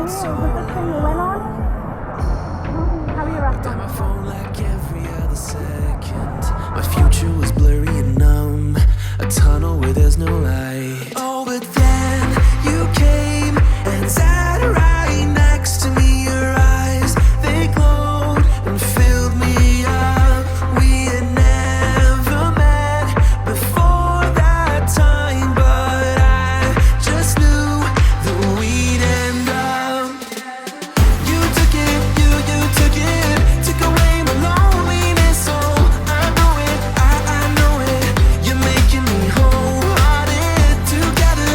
so long. Got my phone like every other second. My future was blurry and numb, a tunnel where there's no light. Oh, but then you came and sat right next to me. Your eyes, they glowed and filled me up. We had never met before that time, but I just knew that we'd end up. You took it, you took it, took away my loneliness. Oh, I know it, I know it. You're making me wholehearted. Together,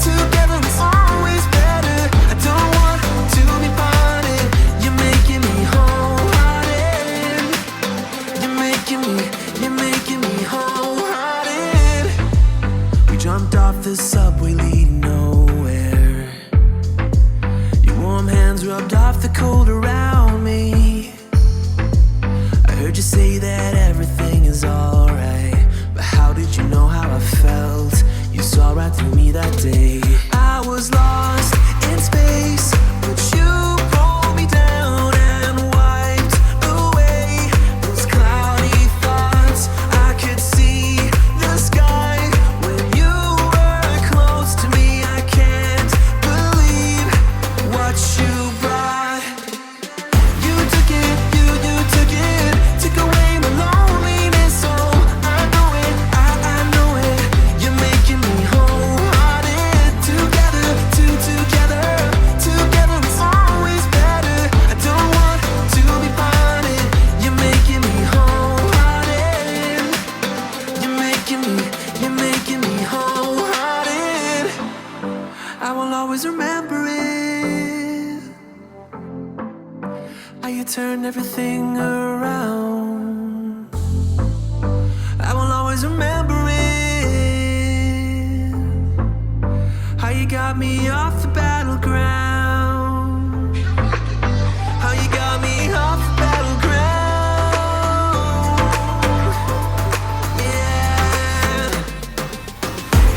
together it's always better. I don't want to be parted. You're making me wholehearted. You're making me wholehearted. We jumped off the subway leading nowhere. Your warm hands rubbed off the cold around me. I heard you say that everything is alright, but how did you know how I felt? You saw right through me that day. I was lost in space, but you pulled me down and wiped away those cloudy thoughts. I could see the sky when you were close to me. I can't believe what you brought. You took it, you took it, took away my loneliness. Oh, I know it, I know it. You're making me wholehearted. Together, together it's always better. I don't want to be parted. You're making me wholehearted. You're making me wholehearted. I will always remember it. How you turned everything around. I will always remember it. How you got me off the battleground. How you got me off the battleground. Yeah.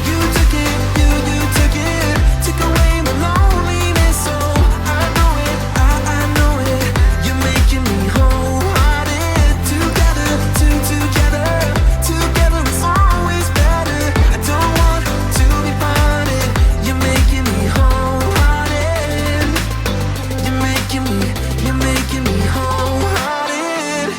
You took it, you took it, took away my loneliness. Oh, I know it, I know it. You're making me wholehearted. Together, together it's always better. I don't want to be parted. You're making me wholehearted. You're making me wholehearted.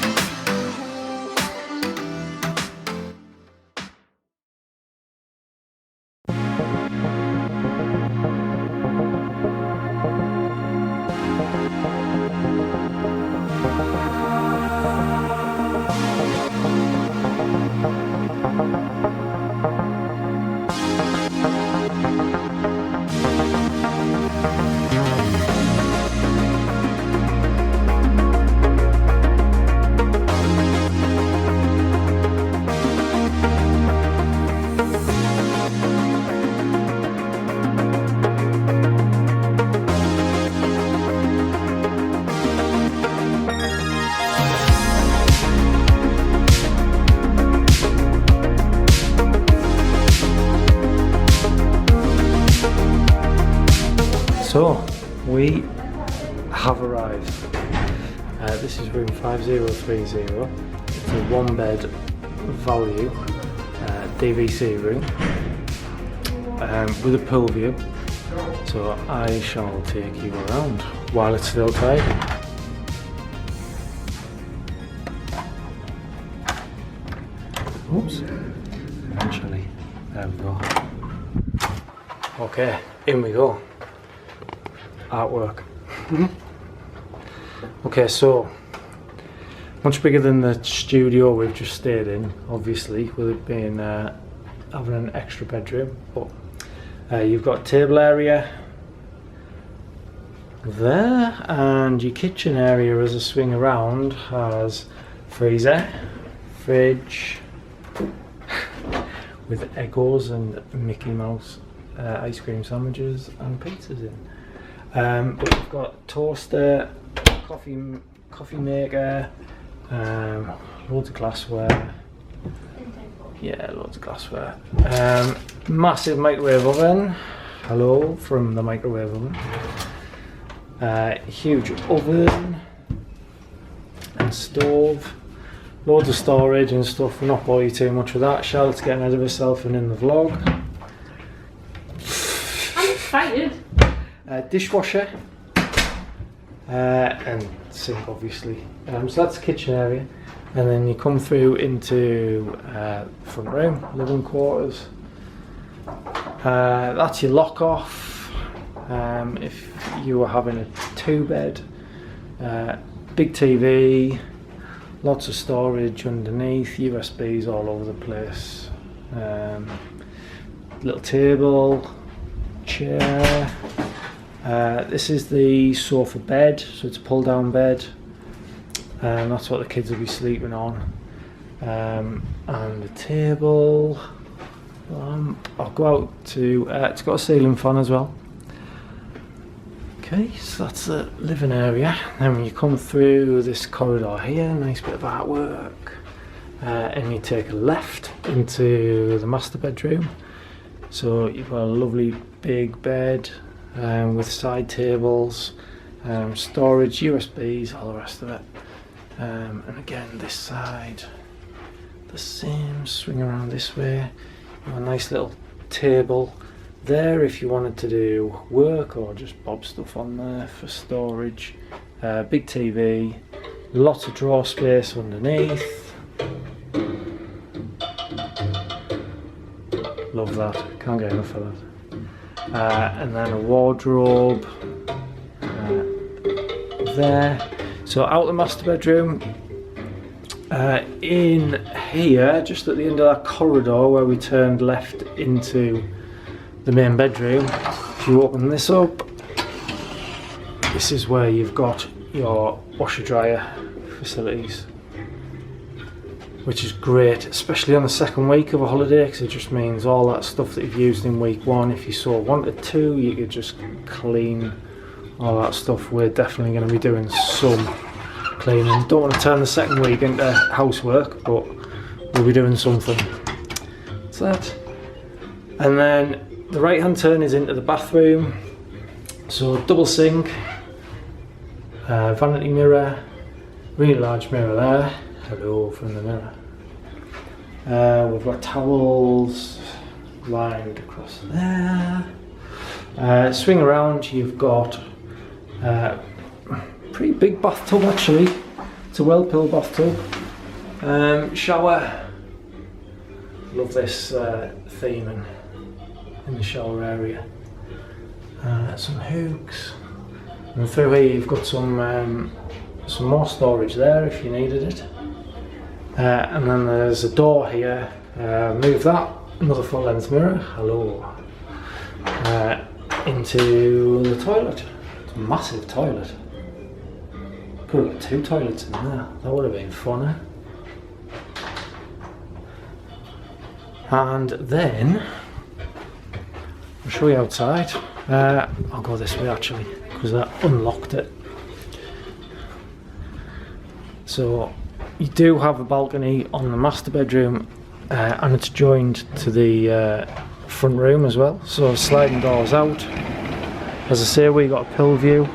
So, we have arrived. This is room 5030. It's a one bed value DVC room with a pool view. So I shall take you around while it's still tidy. Oops. Eventually. There we go. Okay, in we go. Artwork. Okay, so much bigger than the studio we've just stayed in, obviously, with it being having an extra bedroom. But you've got table area there, and your kitchen area as a swing around has freezer, fridge with Eggos and Mickey Mouse ice cream sandwiches and pizzas in. But we've got toaster, coffee maker, loads of glassware. Yeah, loads of glassware. Massive microwave oven, hello from the microwave oven. Huge oven and stove. Loads of storage and stuff. We'll not bore you too much with that. Charlotte's getting ahead of herself and in the vlog. I'm excited. Dishwasher and sink, obviously. So that's the kitchen area, and then you come through into front room, living quarters. That's your lock off. If you were having a 2-bed, big TV, lots of storage underneath, USBs all over the place. Little table, chair. This is the sofa bed, so it's a pull down bed, and that's what the kids will be sleeping on. And the table. I'll go out to, it's got a ceiling fan as well. Okay, so that's the living area. Then when you come through this corridor here, nice bit of artwork, and you take a left into the master bedroom. So you've got a lovely big bed with side tables, storage, USBs, all the rest of it. And again, this side, the same, swing around this way. A nice little table there if you wanted to do work or just bob stuff on there for storage. Big TV, lots of drawer space underneath. Love that, can't get enough of that. And then a wardrobe there. So out the master bedroom. In here, just at the end of that corridor where we turned left into the main bedroom, if you open this up, this is where you've got your washer dryer facilities, which is great, especially on the second week of a holiday, because it just means all that stuff that you've used in week 1, if you so wanted to, you could just clean all that stuff. We're definitely going to be doing some cleaning. Don't want to turn the second week into housework, but we'll be doing something. That's that. And then the right hand turn is into the bathroom. So double sink, vanity mirror, really large mirror there. Hello from the mirror. We've got towels lined across there. Swing around, you've got pretty big bathtub actually. It's a well-filled bathtub. Shower. Love this theming in the shower area. Some hooks. And through here you've got some more storage there if you needed it. And then there's a door here. Move that. Another full-length mirror. Hello. Into the toilet. It's a massive toilet. Could have got 2 toilets in there. That would have been funner. And then I'll show you outside. I'll go this way actually, because that unlocked it. So you do have a balcony on the master bedroom, and it's joined to the front room as well. So sliding doors out. As I say, we got a pill view.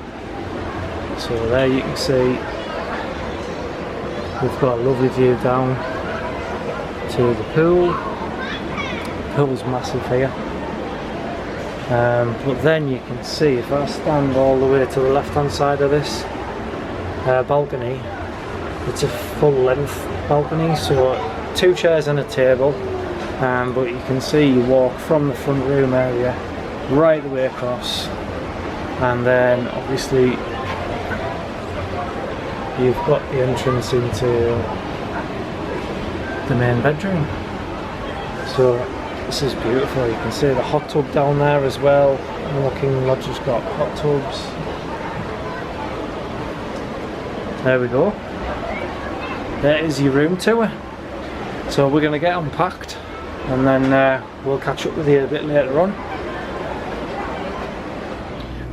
So there you can see we've got a lovely view down to the pool. The pool's massive here. But then you can see, if I stand all the way to the left hand side of this balcony, it's a full length balcony, so 2 chairs and a table, but you can see you walk from the front room area right the way across, and then obviously you've got the entrance into the main bedroom. So this is beautiful. You can see the hot tub down there as well. Walking Lodge has got hot tubs. There we go. There is your room tour. So we're going to get unpacked, and then we'll catch up with you a bit later on.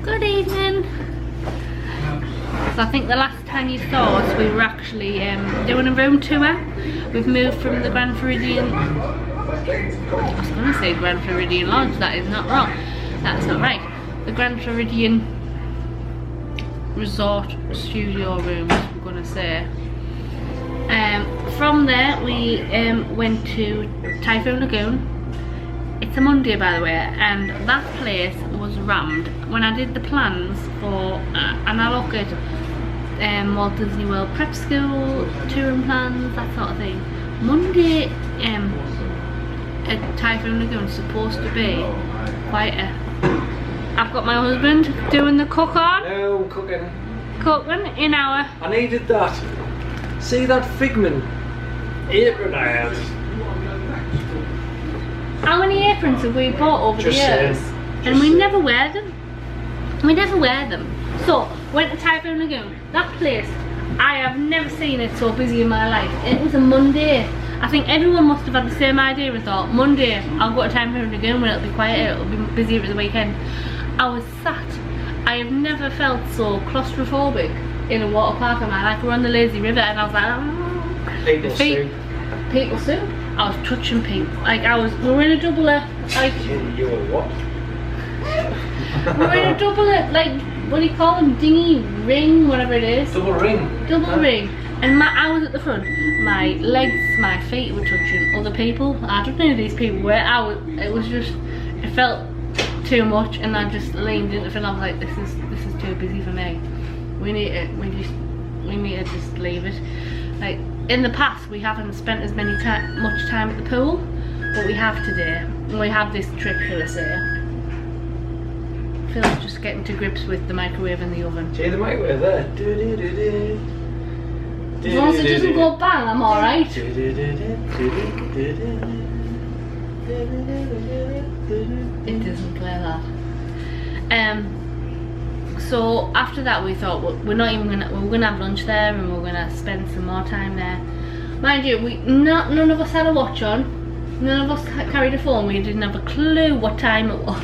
Good evening. So I think the last time you saw us, we were actually doing a room tour. We've moved from the Grand Floridian, I was going to say Grand Floridian Lodge, that is not wrong. That's not right. The Grand Floridian resort studio rooms, we're gonna say. From there we went to Typhoon Lagoon. It's a Monday, by the way, and that place was rammed. When I did the plans for, and I look at Walt Disney World prep school, touring plans, that sort of thing. Monday at Typhoon Lagoon is supposed to be quieter. I've got my husband doing the cook on. No, cooking. Cooking in our. I needed that. See that Figment apron I had? How many aprons have we bought over the years? And we never wear them. We never wear them. So, went to Typhoon Lagoon. That place, I have never seen it so busy in my life. It was a Monday. I think everyone must have had the same idea and thought, Monday, I'll go to Typhoon Lagoon when it'll be quiet, it'll be busier at the weekend. I was sat. I have never felt so claustrophobic in a water park in my life. We're on the lazy river and I was like, People soup. People soup. I was touching people. Like we were in a doubler. Like You were what? we were in a doubler. Like what do you call them? Dinghy ring, whatever it is. Double ring. Double ring. And I was at the front. My legs, my feet were touching other people. I don't know who these people were. It was just. It felt too much, and I just leaned into it. And I was like, this is too busy for me. We need to just leave it. Like in the past, we haven't spent as much time at the pool, but we have today. And we have this trip, shall I say. Phil's just getting to grips with the microwave and the oven. See the microwave there? As long as it doesn't go bang, I'm alright. It doesn't play that. So after that we thought we're gonna have lunch there and we're gonna spend some more time there. Mind you, none of us had a watch on. None of us carried a phone. We didn't have a clue what time it was.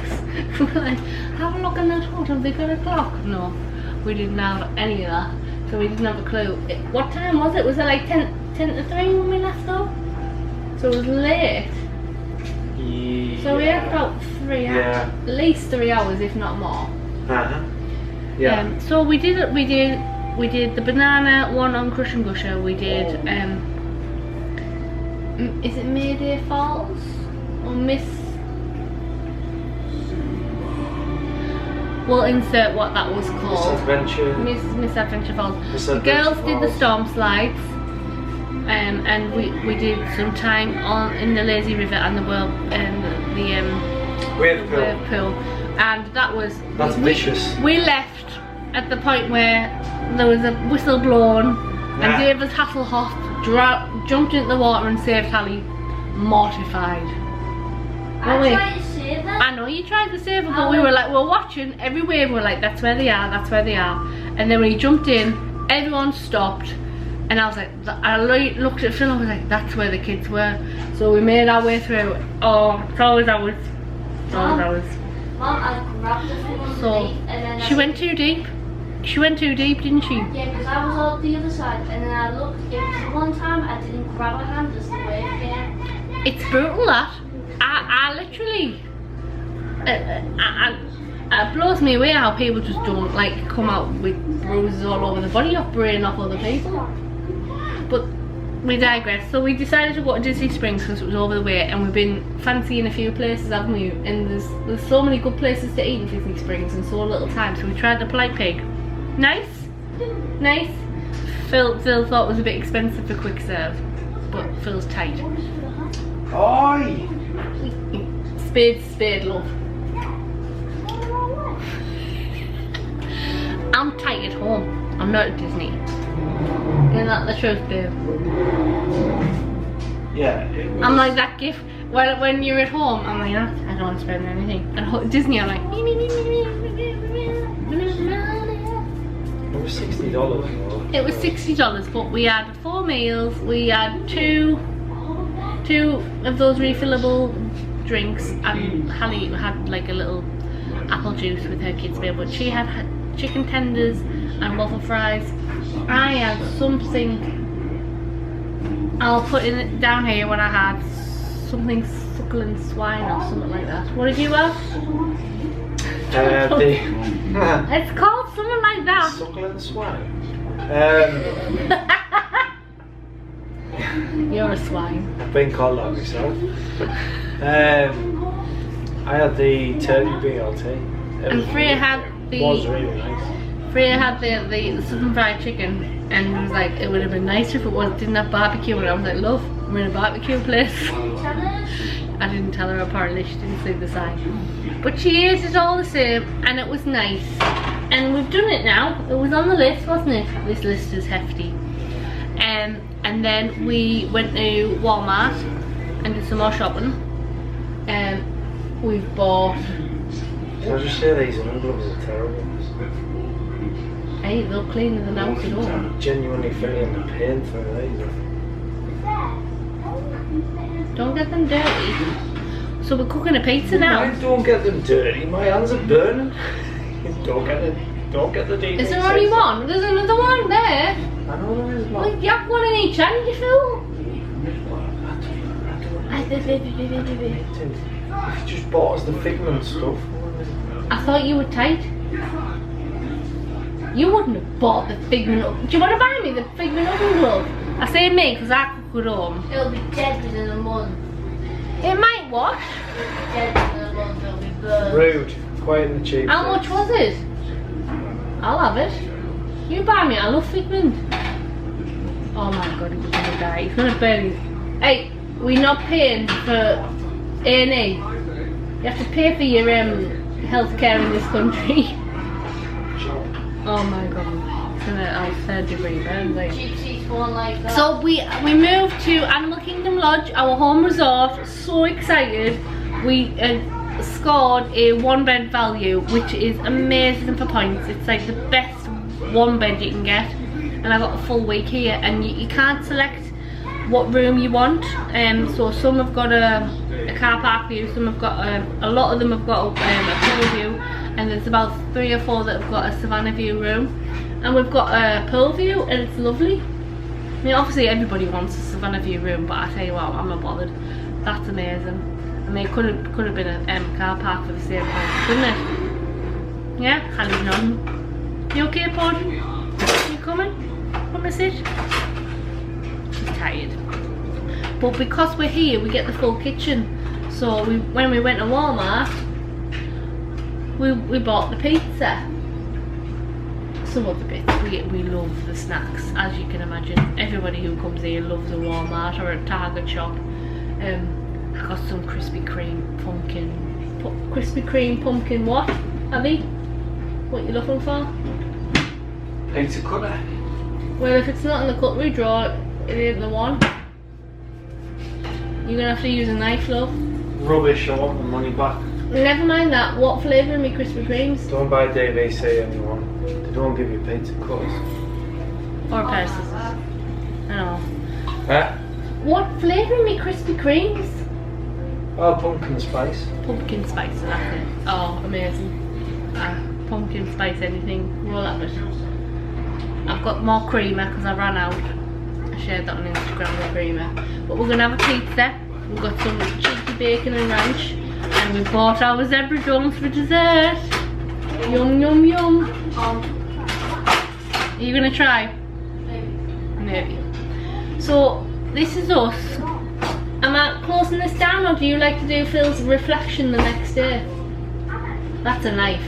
We were like, have a look on that watch. Have they got a clock? No, we didn't have any of that. So we didn't have a clue. What time was it? Was it like 10 to 3 when we left though? So it was late. Yeah. So we had about 3 hours, Yeah. at least 3 hours, if not more. Yeah. So we did the banana one on Crush and Gusher. We did is it Mayday Falls or Miss? We'll insert what that was called. Miss Adventure Falls. The girls did the storm slides, and we did some time in the lazy river and the wave pool, and that's vicious. We left at the point where there was a whistle blown, and David Hasselhoff jumped into the water and saved Hallie, mortified. I tried to save her. I know you tried to save her, but we were watching every wave. We were like, that's where they are, that's where they are. And then when he jumped in, everyone stopped, and I was like, I looked at Phil and I was like, that's where the kids were. So we made our way through. Oh, it's always hours. Mom, I grabbed her from underneath So and then she went too deep. She went too deep, didn't she? Yeah, because I was on the other side and then I looked. It was the one time I didn't grab her hand as the wave came. It's brutal that. I literally, it blows me away how people just don't like come out with bruises all over the body off spraying off other people. But we digress. So we decided to go to Disney Springs because it was over the way, and we've been fancying a few places, haven't we? And there's so many good places to eat in Disney Springs and so little time. So we tried the Polite Pig. Nice, nice. Phil thought it was a bit expensive for quick serve, but Phil's tight. Oi! Spade, love. I'm tight at home. I'm not at Disney. Isn't that the truth, babe? Yeah. I'm like that gift. When you're at home, I'm like, I don't want to spend anything. At Disney, I'm like, It was $60. it was $60, but we had 4 meals. We had two of those refillable drinks, and Hallie had like a little apple juice with her kids' meal, but she had chicken tenders and waffle fries. I had something, I'll put it down here, when I had something suckling swine or something like that. What did you have? It's called something like that. Suckling swine. You're a swine. I've been called that myself. I had the turkey BLT. And Freya had It was really nice. Freya had the southern fried chicken, and it was like, it would have been nicer if it didn't have barbecue. And I was like, love, we're in a barbecue place. I didn't tell her, apparently she didn't see the sign. But she ate it all the same, and it was nice. And we've done it now. It was on the list, wasn't it? This list is hefty. And then we went to Walmart and did some more shopping. We've bought... Can I just say these envelopes are terrible? Hey, they'll clean the house at all. I'm genuinely feeling the pain through these. Don't get them dirty. So we're cooking a pizza now. I don't get them dirty, my hands are burning. Don't get the DVC. Is there only one? There's another one there. I know there is one. Well, you have one in each hand, you fool. If you just bought us the figment stuff. I thought you were tight. You wouldn't have bought the figment. Do you want to buy me the figment oven glove? I say me because I cook at home. It'll be dead within a month. It might what? Dead within a month, it'll be burned. Rude. Quite in the cheap. How much was it? I'll have it. You buy me. I love figment. Oh my god, he's gonna die. He's gonna burn his... Hey, we're not paying for A&E. You have to pay for your healthcare in this country. Oh my god, it's gonna have third degree burns. Cheap seats won't like that. So we moved to Animal Kingdom Lodge, our home resort. So excited. We scored a 1-bed value, which is amazing for points. It's like the best 1-bed you can get. And I got a full week here, and you can't select what room you want. So some have got a car park view, some have got a lot of them have got a pool view, and there's about 3 or 4 that have got a savannah view room, and we've got a pool view, and it's lovely. I mean, obviously everybody wants a savannah view room, but I tell you what, I'm not bothered. That's amazing. I mean, it could have been a car park for the same price, couldn't it? Yeah, handy none. You okay, Porgy? You coming? Come and sit. She's tired. But because we're here, we get the full kitchen. So when we went to Walmart, we bought the pizza. Some of the bits. We love the snacks, as you can imagine. Everybody who comes here loves a Walmart or a Target shop. I got some Krispy Kreme pumpkin what, Abby? What you looking for? Pizza cutter. Well, if it's not in the cutlery drawer, it ain't the one. You're gonna have to use a knife, love. Rubbish, I want my money back. Never mind that. What flavour are me Krispy Kremes? Don't buy DVC anyone. They don't give you pizza cutters. Or a pair of scissors. I know. Huh? What flavour are me Krispy Kremes? Oh, pumpkin spice. Pumpkin spice, that's it. Oh, amazing. Pumpkin spice anything, roll up it. I've got more creamer because I ran out. I shared that on Instagram, the creamer. But we're gonna have a pizza. We've got some cheeky bacon and ranch, and we bought our zebra domes for dessert. Yum yum yum. Are you gonna try? Maybe. So this is us. Am I closing this down, or do you like to do Phil's reflection the next day? That's a knife.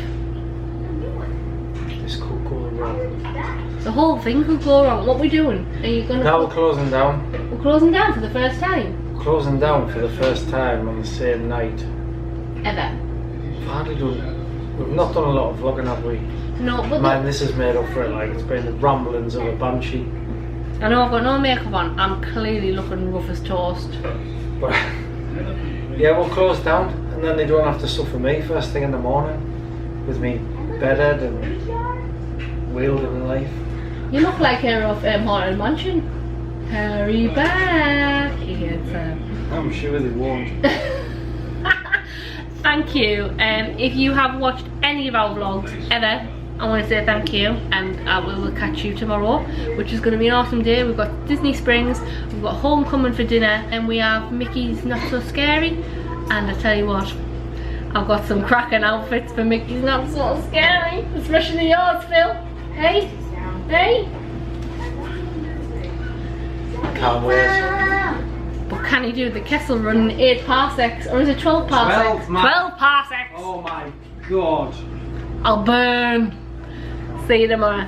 This could go wrong. The whole thing could go wrong. What are we doing? Are you gonna? Now we're closing down. We're closing down for the first time. Closing down for the first time on the same night. Ever. We've not done a lot of vlogging, have we? No, but Man, this is made up for it. Like, it's been the ramblings of a banshee. I know I've got no makeup on. I'm clearly looking rough as toast. But yeah, we'll close down, and then they don't have to suffer me first thing in the morning with me bedhead and wielding life. You look like her of Haunted Mansion. Hurry back. I'm sure they won't. Thank you. If you have watched any of our vlogs ever, I want to say thank you, and we will catch you tomorrow, which is going to be an awesome day. We've got Disney Springs, we've got Homecoming for dinner, and we have Mickey's Not So Scary. And I tell you what, I've got some cracking outfits for Mickey's not so scary. Especially yours, Phil. Hey? Hey? Can't wait. But can he do the Kessel Run in 8 parsecs? Or is it 12 parsecs? 12 parsecs! Oh my god. I'll burn. See you tomorrow.